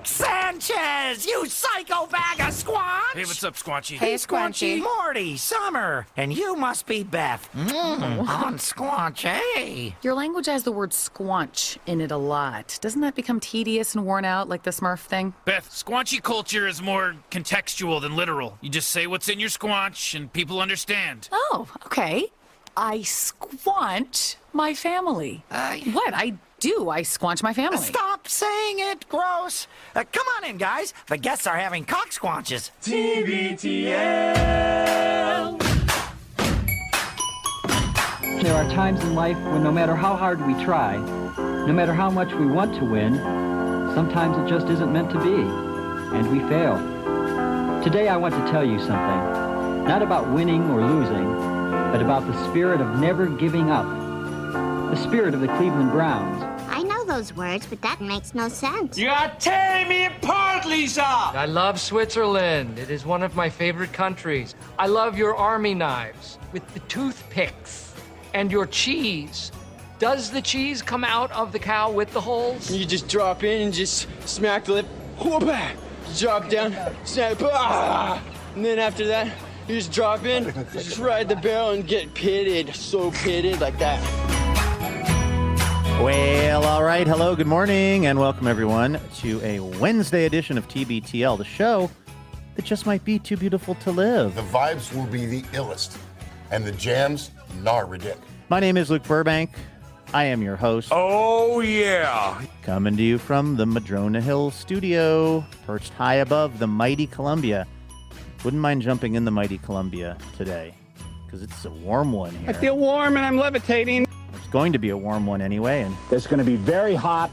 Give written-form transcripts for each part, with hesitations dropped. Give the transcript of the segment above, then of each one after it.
Rick Sanchez, you psycho bag of squanch! Hey, what's up, Squanchy? Hey, Squanchy. Morty, Summer, and you must be Beth. On Squanchy. Your language has the word squanch in it a lot. Doesn't that become tedious and worn out like the Smurf thing? Beth, Squanchy culture is more contextual than literal. You just say what's in your squanch and people understand. Oh, okay. I squanch my family. What? I do. I squanch my family. Stop saying it, gross. Come on in, guys. The guests are having cock squanches. TBTL. There are times in life when no matter how hard we try, no matter how much we want to win, sometimes it just isn't meant to be, and we fail. Today I want to tell you something, not about winning or losing, but about the spirit of never giving up, the spirit of the Cleveland Browns. I know those words, but that makes no sense. You are tearing me apart, Lisa! I love Switzerland. It is one of my favorite countries. I love your army knives with the toothpicks and your cheese. Does the cheese come out of the cow with the holes? You just drop in and just smack the lip, whoop, drop down, snap, and then after that, you just drop in, you just ride the barrel and get pitted, so pitted like that. Well, all right. Hello, good morning, and welcome everyone to a Wednesday edition of TBTL, the show that just might be too beautiful to live. The vibes will be the illest, and the jams, ridiculous. My name is Luke Burbank. I am your host. Oh, yeah. Coming to you from the Madrona Hill studio, perched high above the mighty Columbia. Wouldn't mind jumping in the mighty Columbia today, because it's a warm one here. I feel warm and I'm levitating. It's going to be a warm one anyway. And it's going to be very hot,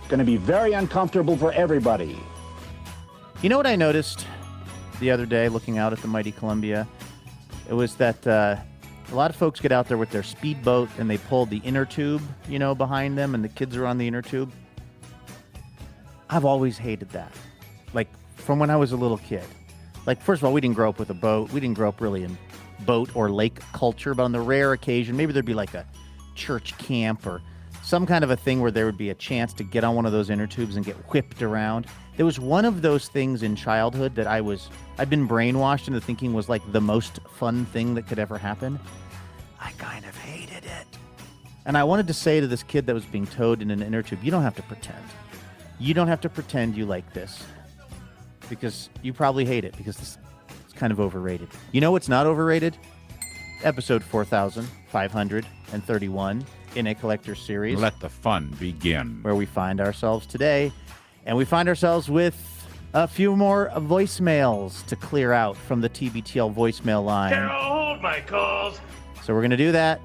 going to be very uncomfortable for everybody. You know what I noticed the other day looking out at the mighty Columbia? It was that a lot of folks get out there with their speedboat and they pull the inner tube, behind them, and the kids are on the inner tube. I've always hated that. Like, from when I was a little kid. Like, first of all, we didn't grow up with a boat. We didn't grow up really in boat or lake culture, but on the rare occasion, maybe there'd be like a church camp or some kind of a thing where there would be a chance to get on one of those inner tubes and get whipped around. There was one of those things in childhood that I'd been brainwashed into thinking was like the most fun thing that could ever happen. I kind of hated it. And I wanted to say to this kid that was being towed in an inner tube, you don't have to pretend. You don't have to pretend you like this. Because you probably hate it, because it's kind of overrated. You know what's not overrated? Episode 4531 in a collector series. Let the fun begin. Where we find ourselves today. And we find ourselves with a few more voicemails to clear out from the TBTL voicemail line. Hold my calls. So we're going to do that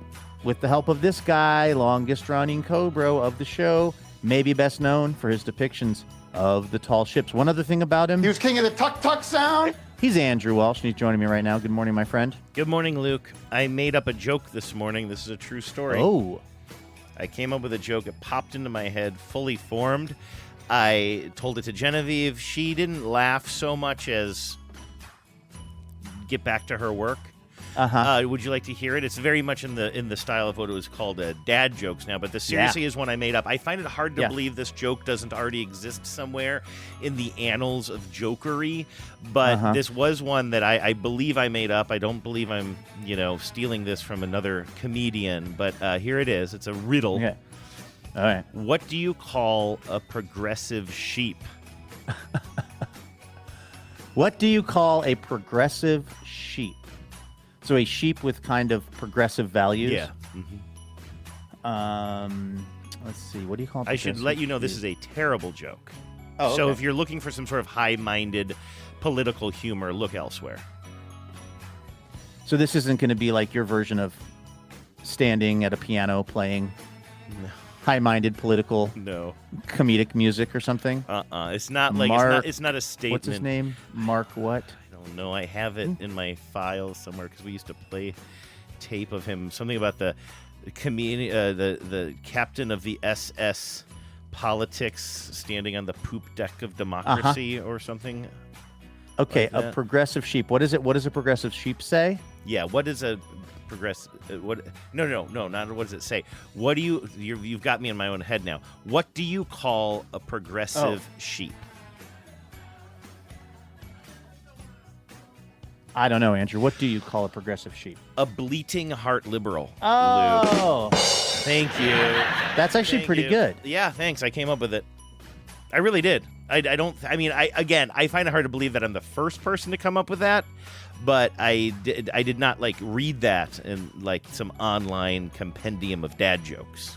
with the help of this guy, longest-running Cobra of the show, maybe best known for his depictions of the tall ships. One other thing about him. He was king of the tuck-tuck sound. He's Andrew Walsh, and he's joining me right now. Good morning, my friend. Good morning, Luke. I made up a joke this morning. This is a true story. Oh. I came up with a joke. It popped into my head, fully formed. I told it to Genevieve. She didn't laugh so much as get back to her work. Would you like to hear it? It's very much in the style of what it was called dad jokes now, but this seriously is one I made up. I find it hard to believe this joke doesn't already exist somewhere in the annals of jokery, but this was one that I believe I made up. I don't believe I'm, stealing this from another comedian, but here it is. It's a riddle. Okay. All right. What do you call a progressive sheep? What do you call a progressive sheep? So a sheep with kind of progressive values? Yeah. Let's see. What do you call it? I should let you know this is a terrible joke. Oh, okay. So if you're looking for some sort of high-minded political humor, look elsewhere. So this isn't going to be like your version of standing at a piano playing high-minded political comedic music or something? It's not like it's not a statement. What's his name? Mark what? No, I have it in my files somewhere because we used to play tape of him. Something about the captain of the SS politics standing on the poop deck of democracy or something. Okay, like a progressive sheep. What is it? What does a progressive sheep say? Yeah, what is a progressive? What? No, not what does it say? What do you've got me in my own head now. What do you call a progressive sheep? I don't know, Andrew. What do you call a progressive sheep? A bleating heart liberal. Oh. Luke. Thank you. That's actually pretty good. Yeah, thanks. I came up with it. I really did. I find it hard to believe that I'm the first person to come up with that, but I did not read that in some online compendium of dad jokes.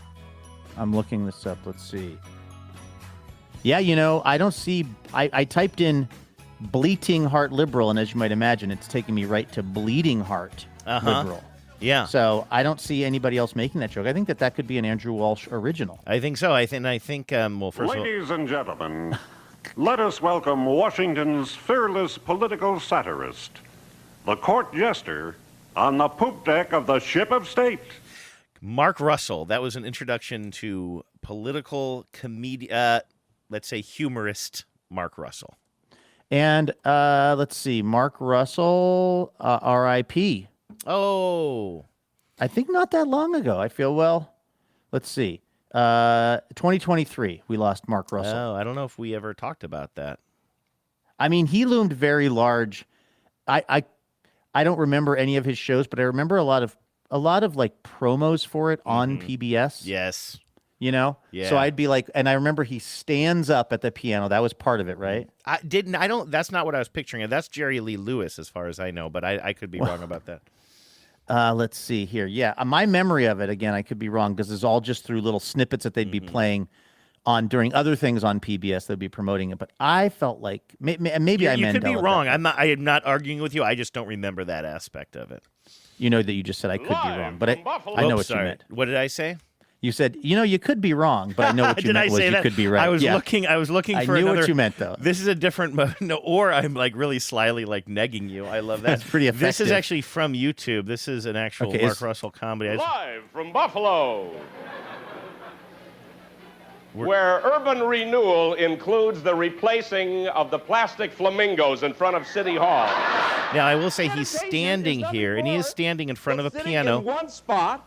I'm looking this up. Let's see. Yeah, I don't see. I typed in bleating heart liberal, and as you might imagine, it's taking me right to bleeding heart liberal. Yeah. So I don't see anybody else making that joke. I think that could be an Andrew Walsh original. I think so. I think. Well, first of all, ladies and gentlemen, let us welcome Washington's fearless political satirist, the court jester on the poop deck of the ship of state, Mark Russell. That was an introduction to political comedian. Let's say humorist Mark Russell. And let's see, Mark Russell, R.I.P. Oh. I think not that long ago. I feel, let's see. 2023, we lost Mark Russell. Oh, I don't know if we ever talked about that. I mean, he loomed very large. I don't remember any of his shows, but I remember a lot of promos for it on PBS. Yes. Yeah. So I'd be and I remember he stands up at the piano. That was part of it, right? That's not what I was picturing. That's Jerry Lee Lewis, as far as I know, but I could be wrong about that. Let's see here. Yeah, my memory of it, again, I could be wrong because it's all just through little snippets that they'd be playing during other things on PBS. They'd be promoting it, but I felt like maybe I You could be wrong. I am not arguing with you. I just don't remember that aspect of it. You know that you just said I could be wrong, but I know what you meant. What did I say? You said, you could be wrong, but I know what you meant was you could be right. I was looking for I knew another, what you meant, though. This is a different or I'm really slyly negging you. I love that. That's pretty effective. This is actually from YouTube. This is an actual Mark Russell comedy. Live from Buffalo, where urban renewal includes the replacing of the plastic flamingos in front of City Hall. Now, I will say he's standing here, and he is standing in front of a piano. In one spot,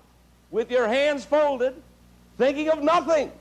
with your hands folded, thinking of nothing.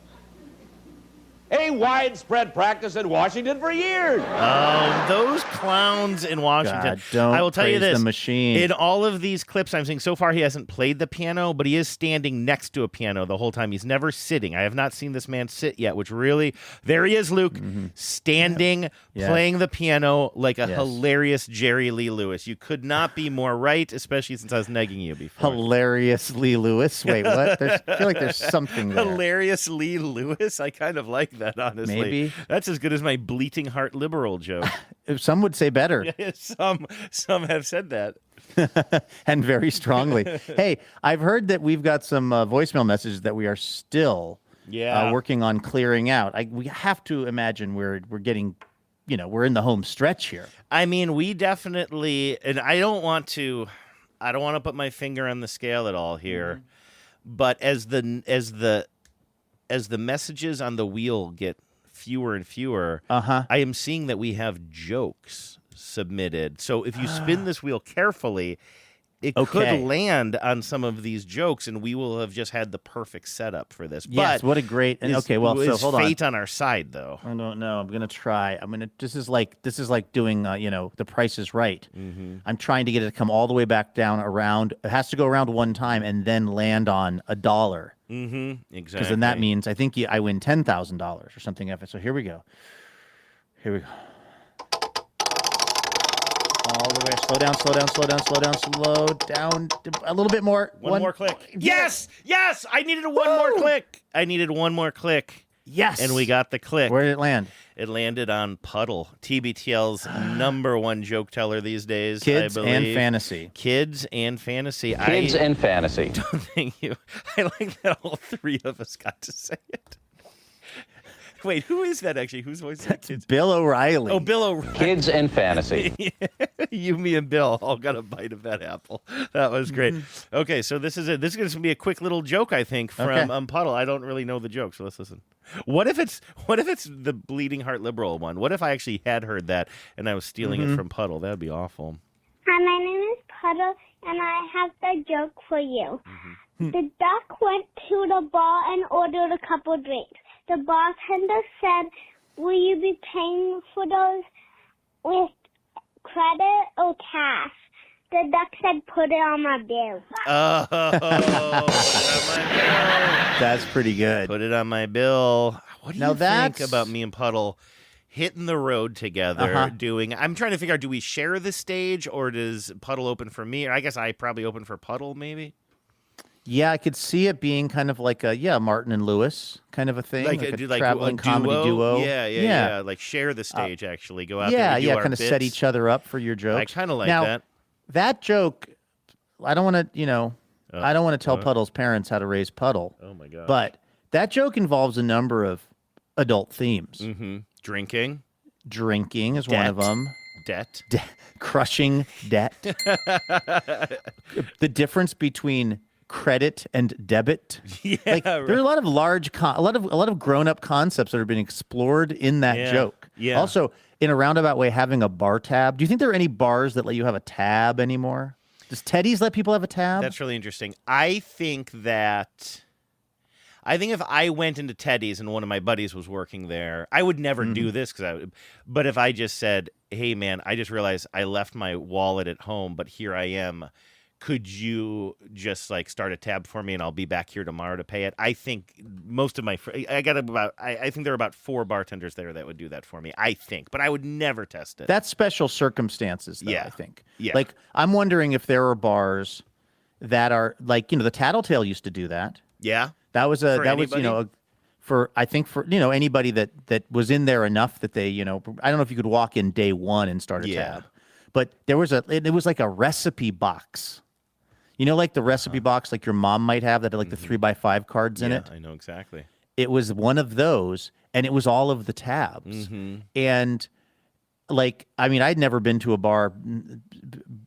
A widespread practice in Washington for years. Oh, those clowns in Washington. God, don't I will tell you praise this. the machine. In all of these clips I'm seeing so far, he hasn't played the piano, but he is standing next to a piano the whole time. He's never sitting. I have not seen this man sit yet, which really, there he is, Luke, standing, playing the piano like a hilarious Jerry Lee Lewis. You could not be more right, especially since I was negging you before. Hilarious Lee Lewis. Wait, what? I feel like there's something there. Hilarious Lee Lewis? I kind of like that, honestly. Maybe. That's as good as my bleating heart liberal joke. Some would say better. Some have said that. And very strongly. Hey, I've heard that we've got some voicemail messages that we are still working on clearing out. We have to imagine we're getting, we're in the home stretch here. I mean, we definitely, and I don't want to put my finger on the scale at all here, but as the messages on the wheel get fewer and fewer, I am seeing that we have jokes submitted. So if you spin this wheel carefully, it could land on some of these jokes, and we will have just had the perfect setup for this. Yes, but what a great. And so hold on. Fate on our side, though. I don't know. I'm gonna try. This is like doing The Price is Right. I'm trying to get it to come all the way back down around. It has to go around one time and then land on $1. Exactly. Because then that means I think I win $10,000 or something. So here we go. All the way. Slow down. A little bit more. One more click. Yes! I needed one more click. Yes. And we got the click. Where did it land? It landed on Puddle, TBTL's number one joke teller these days. Kids I believe. and fantasy. Kids and fantasy. And fantasy. Thank you. I like that all three of us got to say it. Wait, who is that actually? Whose voice is that? Kids? Bill O'Reilly. Oh, Bill O'Reilly. Kids and fantasy. You, me, and Bill all got a bite of that apple. That was great. Okay, so this is it. This is going to be a quick little joke, I think, from Puddle. I don't really know the joke, so let's listen. What if it's the bleeding heart liberal one? What if I actually had heard that and I was stealing it from Puddle? That'd be awful. Hi, my name is Puddle, and I have the joke for you. The duck went to the bar and ordered a couple drinks. The bartender said, "Will you be paying for those with credit or cash?" The duck said, "Put it on my bill." Oh, put it on my bill. That's pretty good. Put it on my bill. What do Now you think that's- about me and Puddle hitting the road together doing... I'm trying to figure out, do we share the stage, or does Puddle open for me? Or I guess I probably open for Puddle, maybe? Yeah, I could see it being kind of like a Martin and Lewis kind of a thing, like a do traveling a comedy duo. Yeah. Like share the stage, actually. Go out there Yeah, and do our kind of set bits. each other up for your jokes. I kind of like now, that. That joke, I don't want to, I don't want to tell Puddle's parents how to raise Puddle. Oh, my God. But that joke involves a number of adult themes. Mm-hmm. Drinking. Drinking is one of them. Debt. Crushing debt. The difference between credit and debit. Yeah, there are a lot of a lot of grown-up concepts that have been explored in that joke. Yeah. Also, in a roundabout way, having a bar tab. Do you think there are any bars that let you have a tab anymore? Does Teddy's let people have a tab? That's really interesting. I think if I went into Teddy's and one of my buddies was working there, I would never do this but if I just said, "Hey man, I just realized I left my wallet at home, but here I am. Could you just like start a tab for me and I'll be back here tomorrow to pay it?" I think most of my I think there are about 4 bartenders there that would do that for me. I think, but I would never test it. That's special circumstances, though, I think. Yeah. Like, I'm wondering if there are bars that are like, the Tattletale used to do that. Yeah. That was anybody? for anybody that was in there enough that they, I don't know if you could walk in day one and start a tab. But it was like a recipe box. Like the recipe box like your mom might have that had like the 3x5 cards in it. I know exactly. It was one of those, and it was all of the tabs. Mm-hmm. And I'd never been to a bar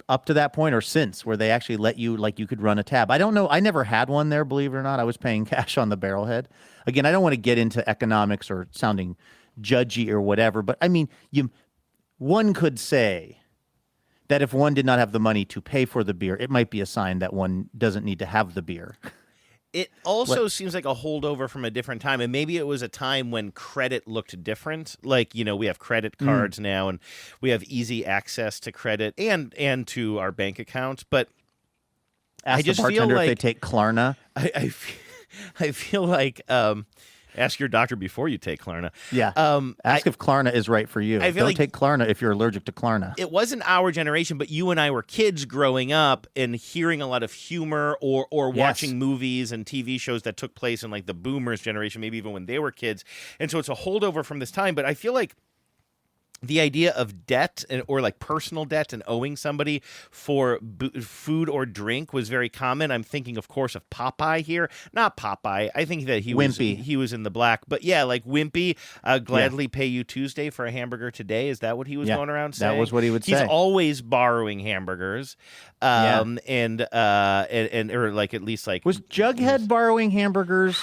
up to that point or since where they actually let you, like, you could run a tab. I don't know. I never had one there, believe it or not. I was paying cash on the barrelhead. Again, I don't want to get into economics or sounding judgy or whatever, but one could say that if one did not have the money to pay for the beer, it might be a sign that one doesn't need to have the beer. It also seems like a holdover from a different time, and maybe it was a time when credit looked different. Like, we have credit cards now, and we have easy access to credit and to our bank accounts. But Ask I just the bartender feel like if they take Klarna. I feel like ask your doctor before you take Klarna. Yeah. Ask if Klarna is right for you. I feel Don't like take Klarna if you're allergic to Klarna. it wasn't our generation, but you and I were kids growing up and hearing a lot of humor or watching movies and TV shows that took place in like the boomers generation, maybe even when they were kids. And so it's a holdover from this time. But I feel like the idea of debt or like personal debt and owing somebody for food or drink was very common. I'm thinking, of course, of Popeye here. Not Popeye. I think that he was in the black. But yeah, like Wimpy, gladly pay you Tuesday for a hamburger today. Is that what he was going around saying? That was what he would say. He's always borrowing hamburgers. Or like at least like... Was Jughead borrowing hamburgers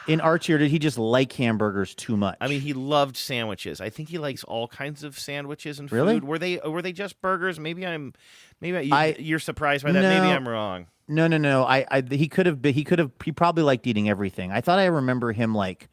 in Archie, or did he just like hamburgers too much? I mean, he loved sandwiches. I think he likes all kinds of sandwiches and Really? food. Were they just burgers? Maybe you're surprised by that. No. Maybe I'm wrong. No. He probably liked eating everything. I thought I remember him like,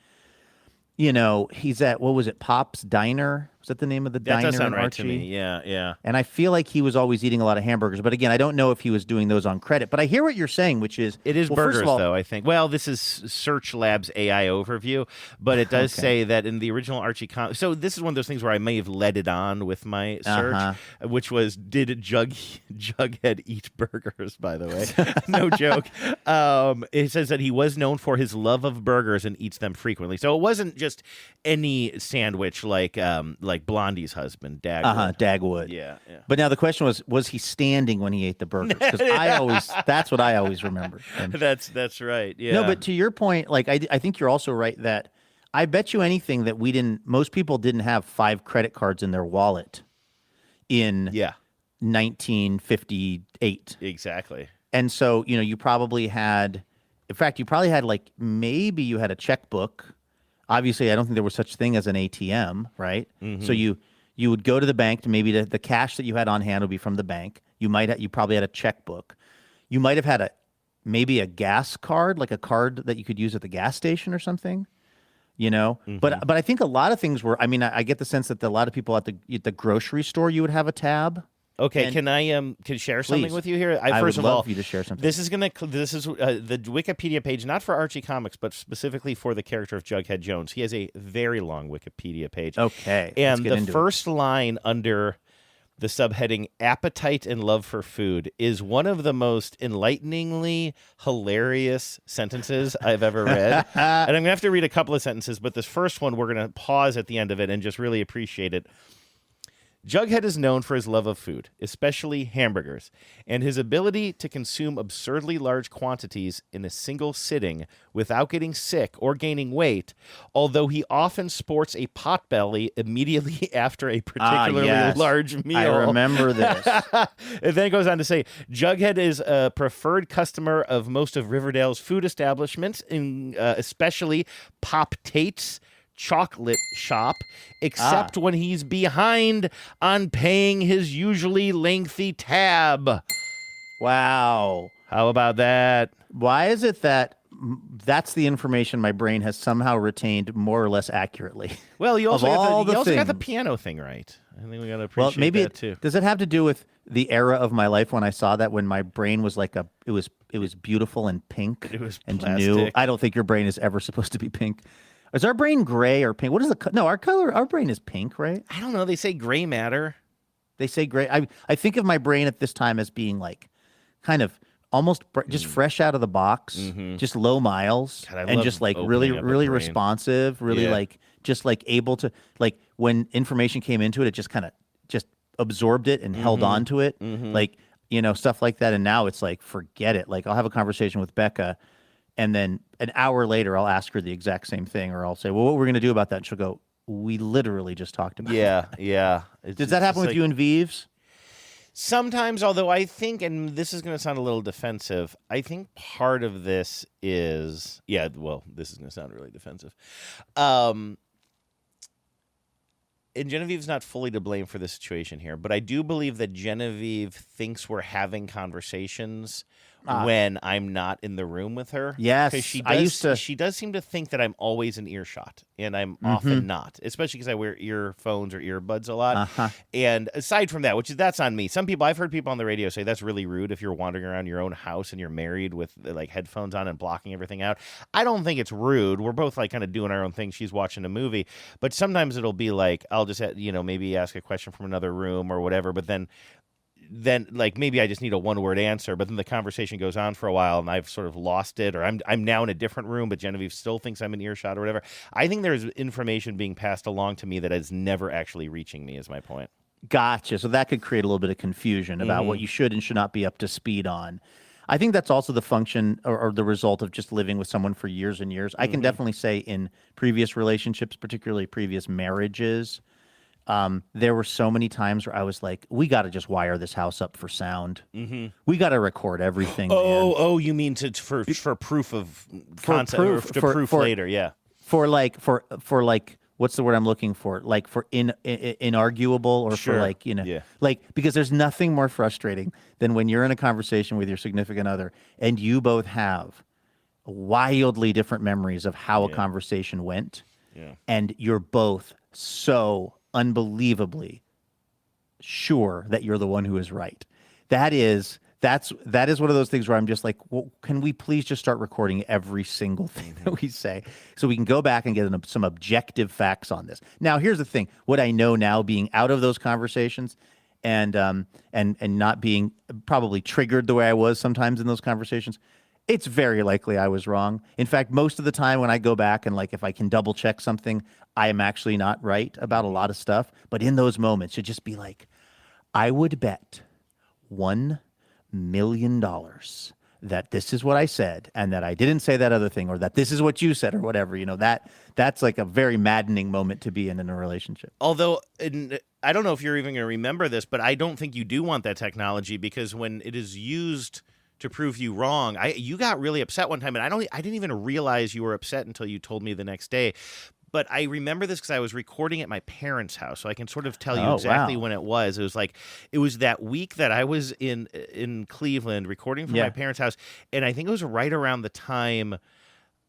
he's at, what was it, Pop's Diner? Was that the name of the diner? That does sound in right Archie? to me. Yeah. And I feel like he was always eating a lot of hamburgers. But again, I don't know if he was doing those on credit. But I hear what you're saying, which is... It is well, burgers, first of all, though, I think. Well, this is Search Lab's AI overview, but it does say that in the original Archie... So this is one of those things where I may have led it on with my search, which was, did Jughead eat burgers, by the way? No joke. It says that he was known for his love of burgers and eats them frequently. So it wasn't just any sandwich like Blondie's husband, Dagwood. Dagwood. Yeah. But now the question was he standing when he ate the burgers? Because that's what I always remember. And That's right. Yeah. No, but to your point, like I think you're also right that I bet you anything that most people didn't have 5 credit cards in their wallet in 1958. Exactly. And so, you probably had like, maybe you had a checkbook. Obviously, I don't think there was such thing as an ATM, right? Mm-hmm. So you would go to the bank to maybe the cash that you had on hand would be from the bank. You probably had a checkbook. You might have had maybe a gas card, like a card that you could use at the gas station or something, Mm-hmm. But I think a lot of things were, I get the sense that a lot of people at the grocery store, you would have a tab. Okay, And- can I share something Please. with you here? I First would of all, love you to share something. This is the Wikipedia page, not for Archie Comics, but specifically for the character of Jughead Jones. He has a very long Wikipedia page. Okay, let's and get the into it. first line under the subheading "Appetite and Love for Food" is one of the most enlighteningly hilarious sentences I've ever read. And I'm going to have to read a couple of sentences, but this first one, we're going to pause at the end of it and just really appreciate it. Jughead is known for his love of food, especially hamburgers, and his ability to consume absurdly large quantities in a single sitting without getting sick or gaining weight, although he often sports a potbelly immediately after a particularly yes. large meal. I remember this. And then it goes on to say, Jughead is a preferred customer of most of Riverdale's food establishments, especially Pop Tate's chocolate shop, except when he's behind on paying his usually lengthy tab. Wow. How about that? Why is it that that's the information my brain has somehow retained more or less accurately? Well, you also, Of all got the things. piano thing right. I think we got to appreciate Well, maybe that too. Does it have to do with the era of my life when I saw that, when my brain was like it was beautiful and pink? It was and plastic. new. I don't think your brain is ever supposed to be pink. Is our brain gray or pink? What is our brain is pink, right? I don't know. They say gray matter. They say gray. I think of my brain at this time as being like kind of almost just fresh out of the box, just low miles, God, I and love just like opening really, up a really brain. responsive, really Yeah. like just like able to, like when information came into it, it just kind of just absorbed it and held on to it, like, stuff like that. And now it's like, forget it. Like I'll have a conversation with Becca, and then an hour later I'll ask her the exact same thing, or I'll say, well, what we're going to do about that? And she'll go, we literally just talked about it. Yeah. Does that happen with you and Vives? Sometimes, although I think, and this is going to sound a little defensive, I think part of this is, this is going to sound really defensive. And Genevieve's not fully to blame for the situation here, but I do believe that Genevieve thinks we're having conversations when I'm not in the room with her. Yes, 'Cause she I used to- She does seem to think that I'm always in earshot, and I'm often not, especially because I wear earphones or earbuds a lot. And aside from that, that's on me. I've heard people on the radio say that's really rude if you're wandering around your own house and you're married with like headphones on and blocking everything out. I don't think it's rude. We're both like kind of doing our own thing. She's watching a movie, but sometimes it'll be like I'll just maybe ask a question from another room or whatever, but then like maybe I just need a one-word answer, but then the conversation goes on for a while and I've sort of lost it, or I'm now in a different room, but Genevieve still thinks I'm in earshot or whatever. I think there's information being passed along to me that is never actually reaching me, is my point. Gotcha. So that could create a little bit of confusion about what you should and should not be up to speed on. I think that's also the function or the result of just living with someone for years and years. I can definitely say in previous relationships, particularly previous marriages, there were so many times where I was like, we got to just wire this house up for sound. We got to record everything. Oh, you mean for proof of concept, or to proof later, yeah. For like, what's the word I'm looking for? Like for inarguable, or Sure. for like, like, because there's nothing more frustrating than when you're in a conversation with your significant other and you both have wildly different memories of how a conversation went. Yeah. And you're both so unbelievably sure that you're the one who is right. That is one of those things where I'm just like, well, can we please just start recording every single thing that we say so we can go back and get some objective facts on this. Now, here's the thing. What I know now, being out of those conversations and not being probably triggered the way I was sometimes in those conversations, it's very likely I was wrong. In fact, most of the time when I go back and like if I can double check something, I am actually not right about a lot of stuff. But in those moments, you'd just be like, I would bet $1 million that this is what I said and that I didn't say that other thing, or that this is what you said, or whatever. That's like a very maddening moment to be in a relationship. Although, I don't know if you're even going to remember this, but I don't think you do want that technology, because when it is used to prove you wrong, you got really upset one time, and I didn't even realize you were upset until you told me the next day. But I remember this because I was recording at my parents' house, so I can sort of tell you exactly when it was. It was that week that I was in Cleveland recording from my parents' house, and I think it was right around the time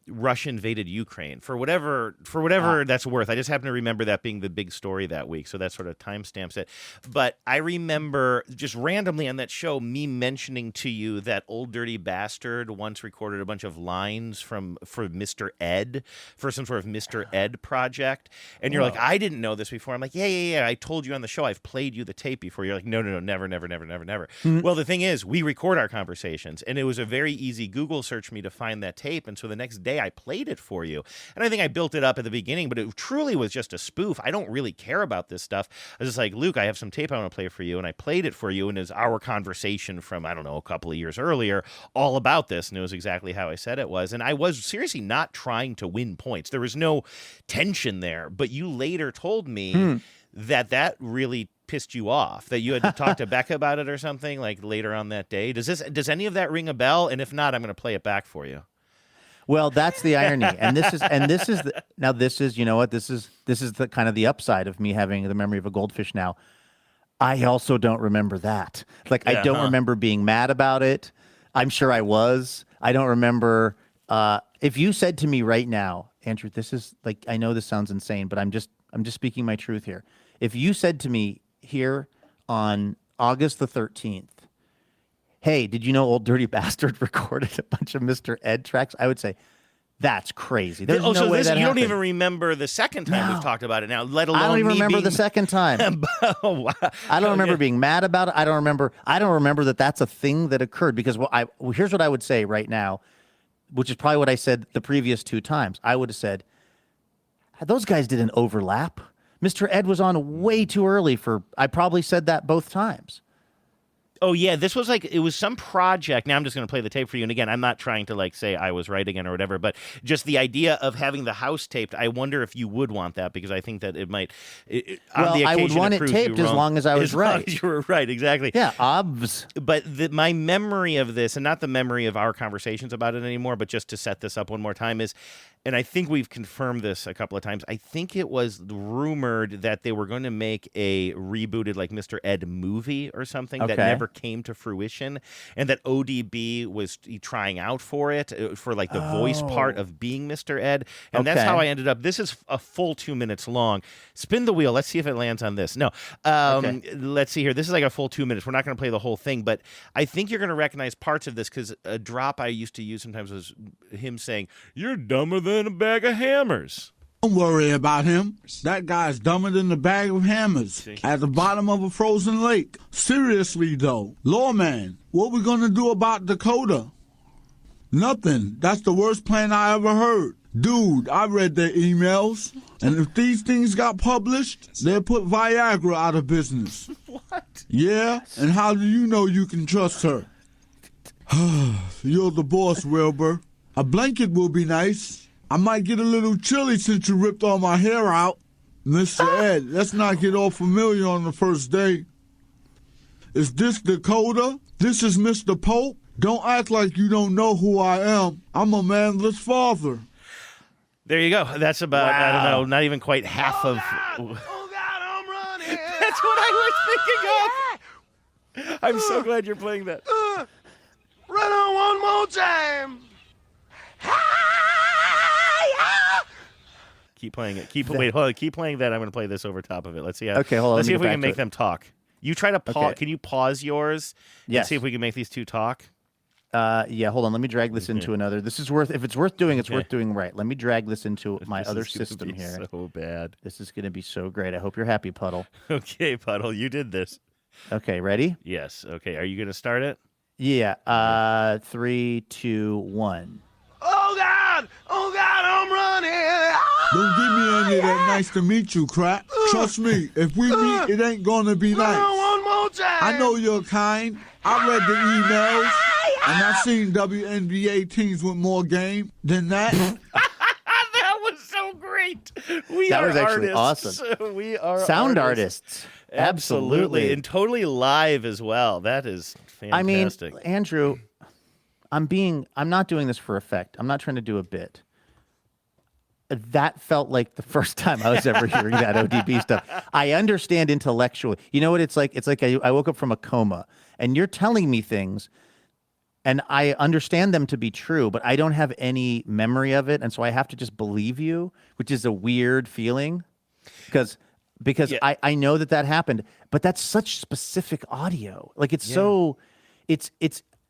Russia invaded Ukraine for whatever that's worth. I just happen to remember that being the big story that week, so that sort of timestamps it. But I remember just randomly on that show me mentioning to you that Old Dirty Bastard once recorded a bunch of lines for Mr. Ed for some sort of Mr. Ed project, and you're like, I didn't know this before. I'm like, yeah. I told you on the show. I've played you the tape before. You're like, no, never. Mm-hmm. Well, the thing is, we record our conversations, and it was a very easy Google search me to find that tape, and so the next day I played it for you. And I think I built it up at the beginning, but it truly was just a spoof. I don't really care about this stuff. I was just like, Luke, I have some tape I want to play for you. And I played it for you. And it was our conversation from, I don't know, a couple of years earlier all about this. And it was exactly how I said it was. And I was seriously not trying to win points. There was no tension there. But you later told me that really pissed you off, that you had to talk to Becca about it or something like later on that day. Does any of that ring a bell? And if not, I'm going to play it back for you. Well, that's the irony, this is you know what, this is the kind of the upside of me having the memory of a goldfish now. I also don't remember that. Like, I don't remember being mad about it. I'm sure I was. I don't remember. If you said to me right now, Andrew, this is like, I know this sounds insane, but I'm just speaking my truth here. If you said to me here on August the 13th, hey, did you know Old Dirty Bastard recorded a bunch of Mr. Ed tracks? I would say, that's crazy. There's no way that you don't happened. even remember the second time we've talked about it now, let alone I don't even remember being... the second time. I don't remember being mad about it. I don't remember that that's a thing that occurred, because here's what I would say right now, which is probably what I said the previous two times. I would have said, those guys didn't overlap. Mr. Ed was on way too early I probably said that both times. Oh, yeah, this was it was some project. Now I'm just going to play the tape for you. And again, I'm not trying to say I was right again or whatever, but just the idea of having the house taped, I wonder if you would want that, because I think that it might. I would want it taped as long as I was right. As you were right, exactly. Yeah, obvs. But my memory of this, and not the memory of our conversations about it anymore, but just to set this up one more time, is, and I think we've confirmed this a couple of times, I think it was rumored that they were going to make a rebooted Mr. Ed movie or something that never came to fruition, and that ODB was trying out for it, for the voice part of being Mr. Ed, and that's how I ended up. This is a full 2 minutes long. Spin the wheel. Let's see if it lands on this. No. Let's see here. This is a full 2 minutes. We're not going to play the whole thing, but I think you're going to recognize parts of this, because a drop I used to use sometimes was him saying, "You're dumber than a bag of hammers." Don't worry about him. That guy's dumber than the bag of hammers at the bottom of a frozen lake. Seriously, though. Lawman, what we gonna do about Dakota? Nothing. That's the worst plan I ever heard. Dude, I read their emails, and if these things got published, they'll put Viagra out of business. What? Yeah, and how do you know you can trust her? You're the boss, Wilbur. A blanket will be nice. I might get a little chilly since you ripped all my hair out. Mr. Ed, let's not get all familiar on the first day. Is this Dakota? This is Mr. Pope? Don't act like you don't know who I am. I'm a manless father. There you go. That's about, I don't know, not even quite half of... Oh, God, I'm running. That's what I was thinking of. I'm so glad you're playing that. Run on one more time. Keep playing it. Wait, hold on. Keep playing that. I'm going to play this over top of it. Let's see how. Okay, hold on. Let's see if we can make them talk. You try to pause. Okay. Can you pause yours? Yes. And see if we can make these two talk. Yeah, hold on. Let me drag this into another. This is worth. If it's worth doing, it's worth doing right. Let me drag this into my other system here. So bad. This is going to be so great. I hope you're happy, Puddle. Okay, Puddle, you did this. Okay, ready? Yes. Okay. Are you going to start it? Yeah. 3, 2, 1. Oh, God, I'm running. Don't give me any of that nice to meet you crap. Trust me, if we meet, it ain't gonna be nice. One more time. I know you're kind. I read the emails, and I've seen WNBA teams with more game than that. That was so great. That was actually artists. awesome. We are sound artists. Absolutely. And totally live as well. That is fantastic. I mean, Andrew, I'm not doing this for effect. I'm not trying to do a bit. That felt like the first time I was ever hearing that ODB stuff. I understand intellectually. You know what it's like? It's like I woke up from a coma, and you're telling me things, And I understand them to be true, but I don't have any memory of it, and so I have to just believe you, which is a weird feeling, because I know that happened, but that's such specific audio. Like it's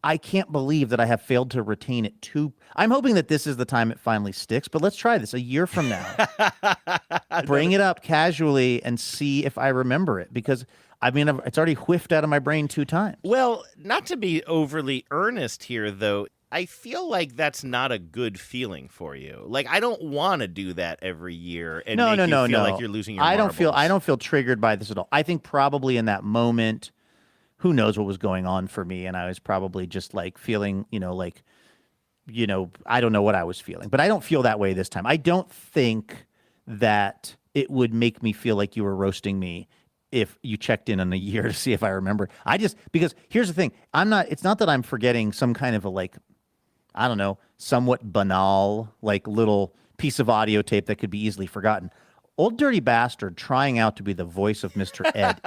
I can't believe that I have failed to retain it too. I'm hoping that this is the time it finally sticks, but let's try this a year from now. Bring it up casually and see if I remember it, because I mean, it's already whiffed out of my brain 2 times. Well, not to be overly earnest here, though, I feel like that's not a good feeling for you. Like, I don't want to do that every year and make you feel like you're losing your marbles. I don't feel triggered by this at all. I think probably in that moment, who knows what was going on for me, and I was probably just like feeling, I don't know what I was feeling, but I don't feel that way this time. I don't think that it would make me feel like you were roasting me if you checked in a year to see if I remember. Because here's the thing, it's not that I'm forgetting some kind of a somewhat banal, little piece of audio tape that could be easily forgotten. Old Dirty Bastard trying out to be the voice of Mr. Ed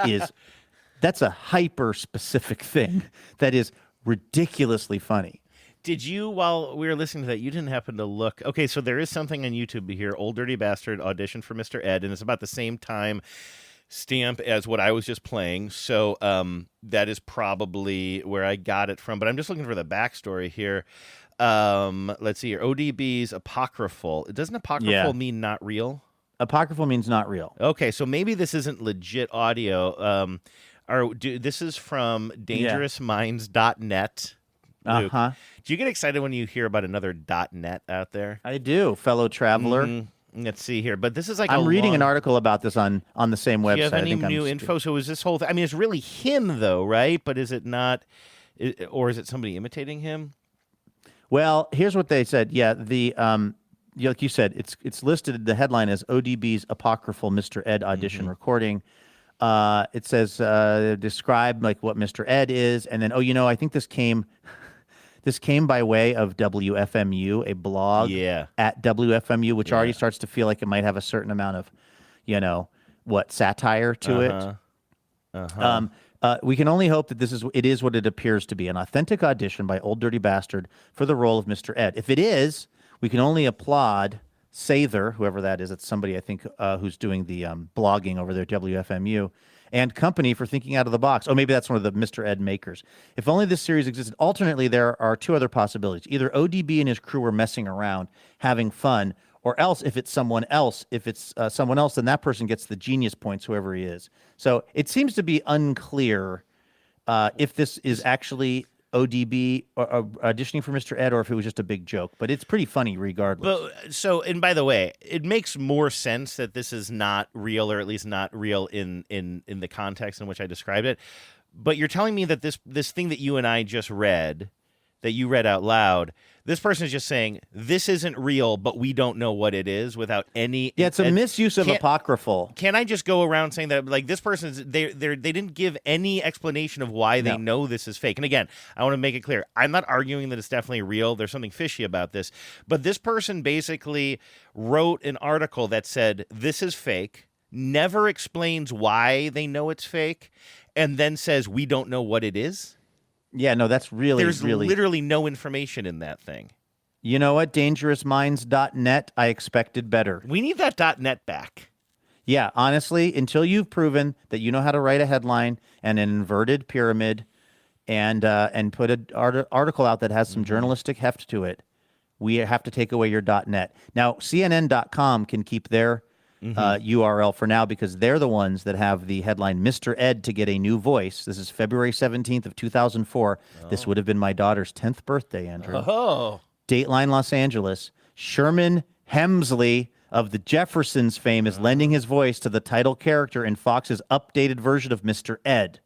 that's a hyper specific thing that is ridiculously funny. Did you, while we were listening to that, you didn't happen to look? Okay, so there is something on YouTube here, Old Dirty Bastard audition for Mr. Ed, and it's about the same time stamp as what I was just playing, so that is probably where I got it from, but I'm just looking for the backstory here. Let's see here. ODB's Apocryphal. Doesn't Apocryphal mean not real? Apocryphal means not real. Okay, so maybe this isn't legit audio. This is from dangerousminds.net. Uh-huh. Do you get excited when you hear about another .net out there? I do, fellow traveler. Mm-hmm. Let's see here, but this is like I'm reading an article about this on the same website. Do you have any new info? So is this whole thing? I mean, it's really him, though, right? But is it not, or is it somebody imitating him? Well, here's what they said. Yeah, like you said, it's listed. The headline is ODB's Apocryphal Mr. Ed audition recording. It says describe what Mr. Ed is, and then I think this came by way of WFMU, a blog at WFMU, which already starts to feel like it might have a certain amount of, satire to it. We can only hope that it is what it appears to be, an authentic audition by Old Dirty Bastard for the role of Mr. Ed. If it is, we can only applaud Sather, whoever that is. It's somebody, I think, who's doing the blogging over there at WFMU, and company for thinking out of the box. Oh, maybe that's one of the Mr. Ed makers. If only this series existed. Alternately, there are 2 other possibilities. Either ODB and his crew were messing around, having fun, or else if it's someone else, then that person gets the genius points, whoever he is. So it seems to be unclear if this is actually ODB or auditioning for Mr. Ed, or if it was just a big joke. But it's pretty funny regardless. And by the way, it makes more sense that this is not real, or at least not real in the context in which I described it. But you're telling me that this thing that you and I just read, that you read out loud, this person is just saying, this isn't real, but we don't know what it is, without any... Yeah, it's a misuse of Apocryphal. Can I just go around saying that, this person, they didn't give any explanation of why they know this is fake? And again, I want to make it clear, I'm not arguing that it's definitely real. There's something fishy about this. But this person basically wrote an article that said, this is fake, never explains why they know it's fake, and then says, we don't know what it is? Yeah, no, that's really... There's literally no information in that thing. You know what? DangerousMinds.net, I expected better. We need that .net back. Yeah, honestly, until you've proven that you know how to write a headline and an inverted pyramid and put an article out that has some journalistic heft to it, we have to take away your .net. Now, CNN.com can keep their URL for now, because they're the ones that have the headline, Mr. Ed to get a new voice. This is February 17th of 2004. This would have been my daughter's 10th birthday, Andrew. Oh. Dateline Los Angeles. Sherman Hemsley of the Jeffersons fame is lending his voice to the title character in Fox's updated version of Mr. Ed.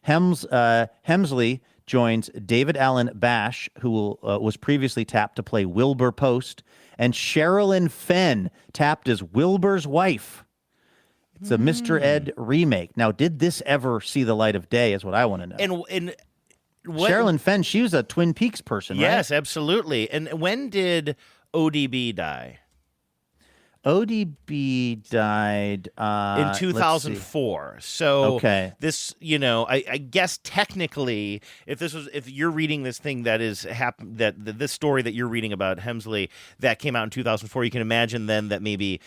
Hemsley joins David Allen Bash, who was previously tapped to play Wilbur Post, and Sherilyn Fenn, tapped as Wilbur's wife. It's a Mr. Ed remake. Now, did this ever see the light of day is what I want to know. And Sherilyn Fenn, she was a Twin Peaks person, right? Yes, absolutely. And when did ODB die? ODB died in 2004. So okay. this, I guess technically, if you're reading this thing that is this story that you're reading about Hemsley that came out in 2004, you can imagine then that maybe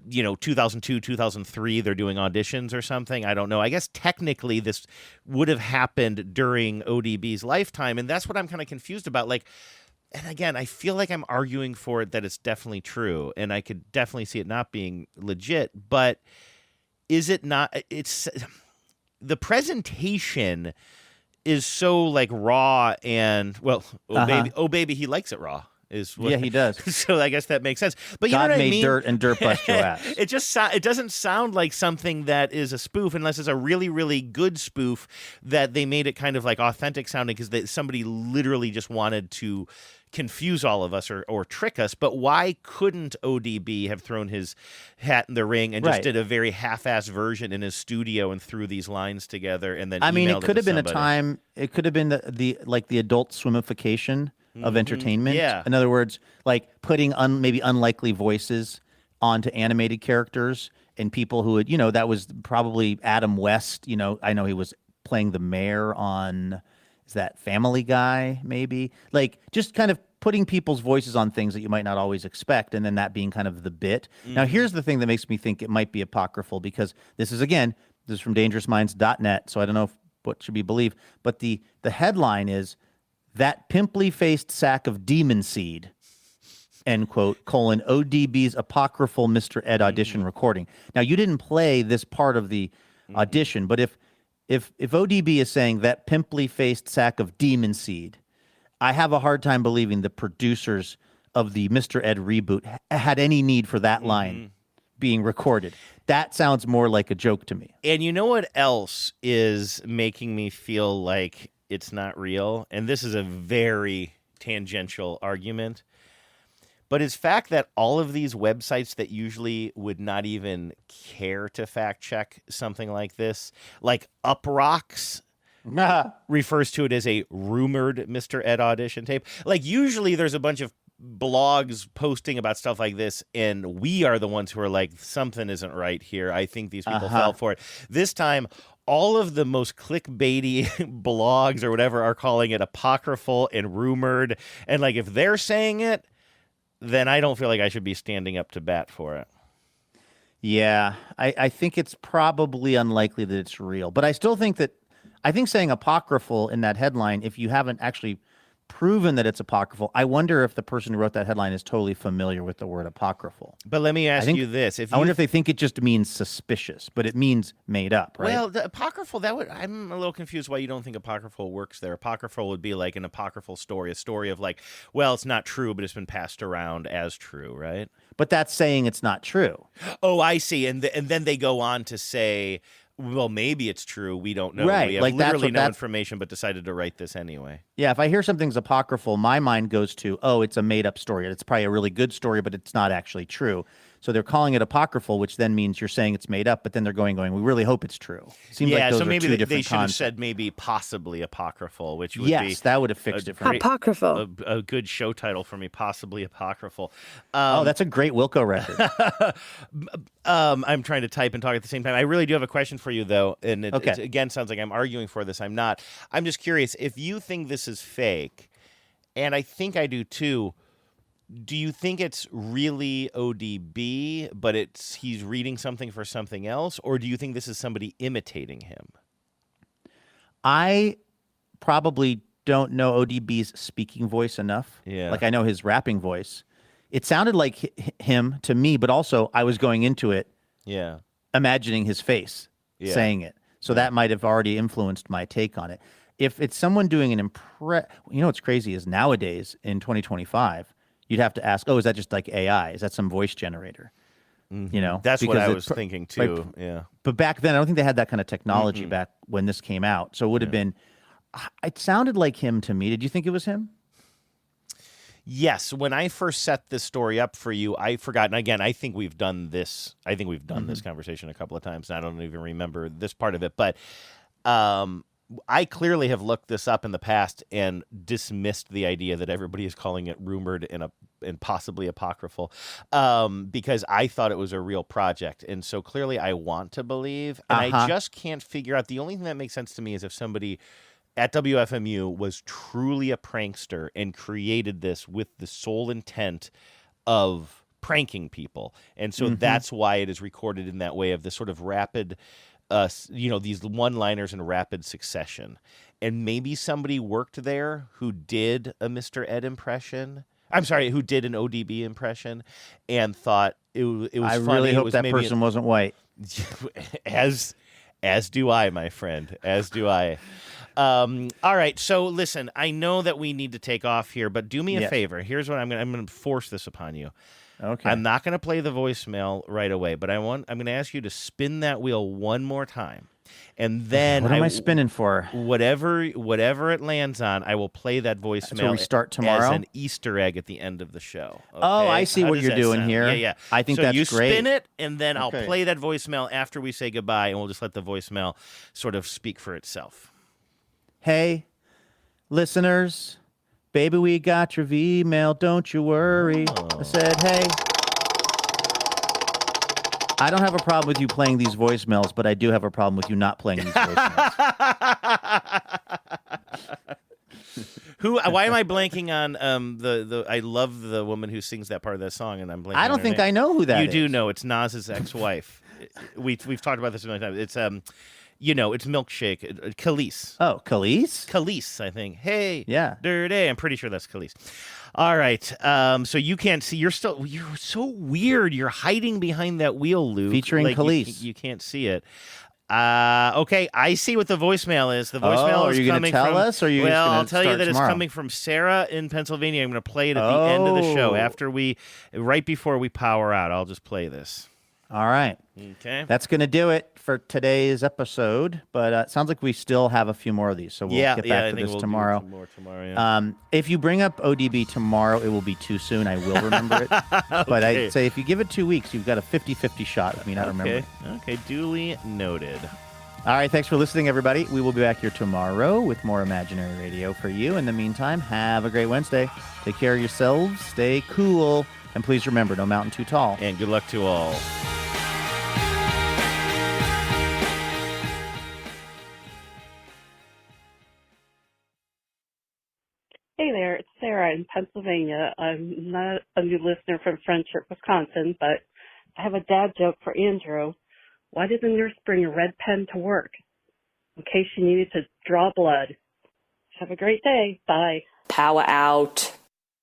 2002, 2003 they're doing auditions or something. I don't know. I guess technically this would have happened during ODB's lifetime, and that's what I'm kind of confused about. Like. And again, I feel like I'm arguing for it that it's definitely true, and I could definitely see it not being legit. But is it not? It's the presentation is so like raw and oh baby, he likes it raw. Yeah, he does. So I guess that makes sense. But you God know what I made mean? dirt and dirt bust your ass. It doesn't sound like something that is a spoof unless it's a really, really good spoof that they made it kind of like authentic sounding because somebody literally just wanted to confuse all of us or trick us. But why couldn't ODB have thrown his hat in the ring and just did a very half-assed version in his studio and threw these lines together and then it could have been a time. It could have been the adult swimification of entertainment. Yeah. In other words, like putting maybe unlikely voices onto animated characters and people who would, that was probably Adam West. I know he was playing the mayor on, is that Family Guy, maybe? Like just kind of putting people's voices on things that you might not always expect, and then that being kind of the bit. Now, here's the thing that makes me think it might be apocryphal, because this is from dangerousminds.net, so I don't know what should be believed, but the headline is, "That pimply-faced sack of demon seed," end quote, ODB's apocryphal Mr. Ed audition recording. Now, you didn't play this part of the audition, but if ODB is saying that pimply-faced sack of demon seed, I have a hard time believing the producers of the Mr. Ed reboot had any need for that line being recorded. That sounds more like a joke to me. And you know what else is making me feel like it's not real? And this is a very tangential argument. But it's fact that all of these websites that usually would not even care to fact check something like this, like Uprocks, refers to it as a rumored Mr. Ed audition tape. Like usually there's a bunch of blogs posting about stuff like this, and we are the ones who are like, something isn't right here. I think these people fell for it. This time, all of the most clickbaity blogs or whatever are calling it apocryphal and rumored. And like, if they're saying it, then I don't feel like I should be standing up to bat for it. Yeah, I think it's probably unlikely that it's real. But I still think saying apocryphal in that headline, if you haven't actually proven that it's apocryphal, I wonder if the person who wrote that headline is totally familiar with the word apocryphal. But let me ask you this. I wonder if they think it just means suspicious, but it means made up, right? Well, the apocryphal, I'm a little confused why you don't think apocryphal works there. Apocryphal would be like an apocryphal story, a story of like, well, it's not true, but it's been passed around as true, right? But that's saying it's not true. Oh, I see. And then they go on to say, well, maybe it's true. We don't know. Right. We have literally no information, but decided to write this anyway. Yeah, if I hear something's apocryphal, my mind goes to, it's a made-up story. It's probably a really good story, but it's not actually true. So they're calling it apocryphal, which then means you're saying it's made up, but then they're going, we really hope it's true. Seems like those so maybe are two different they should concepts. have said maybe possibly apocryphal, which would be... Yes, that would have fixed it for me. Apocryphal. A good show title for me, possibly apocryphal. That's a great Wilco record. I'm trying to type and talk at the same time. I really do have a question for you, though, and it again sounds like I'm arguing for this. I'm not. I'm just curious, if you think this is fake, and I think I do too, do you think it's really ODB, but he's reading something for something else, or do you think this is somebody imitating him? I probably don't know ODB's speaking voice enough. Yeah. Like I know his rapping voice. It sounded like him to me, but also I was going into it imagining his face saying it. So that might have already influenced my take on it. If it's someone doing an what's crazy is nowadays in 2025, you'd have to ask, is that just like AI? Is that some voice generator? Mm-hmm. That's what I was thinking too. Yeah. But back then, I don't think they had that kind of technology back when this came out. So it would have been, it sounded like him to me. Did you think it was him? Yes. When I first set this story up for you, I forgot. And again, I think we've done this. This conversation a couple of times, and I don't even remember this part of it. But I clearly have looked this up in the past and dismissed the idea that everybody is calling it rumored and possibly apocryphal, because I thought it was a real project. And so clearly I want to believe, and I just can't figure out. The only thing that makes sense to me is if somebody at WFMU was truly a prankster and created this with the sole intent of pranking people. And so that's why it is recorded in that way, of this sort of rapid, these one-liners in rapid succession. And maybe somebody worked there who did a Mr. Ed impression. I'm sorry, who did an ODB impression and thought it was funny. I really hope that person wasn't white. As do I, my friend. As do I. All right. So listen, I know that we need to take off here, but do me a favor. Here's what I'm going to force this upon you. Okay. I'm not going to play the voicemail right away, but I'm going to ask you to spin that wheel one more time. And then what am I spinning for? Whatever it lands on, I will play that voicemail. That's where we start tomorrow? As an Easter egg at the end of the show. Okay? Oh, I see what you're doing sound? here. Yeah. I think so that's you great. Spin it, and then I'll play that voicemail after we say goodbye, and we'll just let the voicemail sort of speak for itself. Hey, listeners, baby, we got your V-mail, don't you worry. I said, hey, I don't have a problem with you playing these voicemails, but I do have a problem with you not playing these voicemails. Why am I blanking on the I love the woman who sings that part of that song, and I'm blanking. I don't think I know who that is. is. You do know. It's Nas's ex-wife. We've talked about this a million times. It's it's Milkshake. Khalees. Oh, Khalees? Khalees, I think. Hey. Yeah. Dirty. I'm pretty sure that's Khalees. All right. So you can't see. You're so weird. You're hiding behind that wheel, Luke. Featuring Khalees. You can't see it. Okay, I see what the voicemail is. The voicemail is coming from... Are you going to tell us, or are you just I'll tell you that tomorrow? It's coming from Sarah in Pennsylvania. I'm going to play it at the end of the show, right before we power out. I'll just play this. All right. Okay. That's going to do it for today's episode, but it sounds like we still have a few more of these, so we'll get back to this tomorrow. Do more tomorrow, yeah. If you bring up ODB tomorrow, it will be too soon. I will remember it. But I'd say if you give it 2 weeks, you've got a 50-50 shot of me not remembering. Okay, duly noted. All right, thanks for listening, everybody. We will be back here tomorrow with more Imaginary Radio for you. In the meantime, have a great Wednesday. Take care of yourselves, stay cool, and please remember, no mountain too tall. And good luck to all. Hey there, it's Sarah in Pennsylvania. I'm not a new listener from Friendship, Wisconsin, but I have a dad joke for Andrew. Why did the nurse bring a red pen to work? In case she needed to draw blood. Have a great day. Bye. Power out.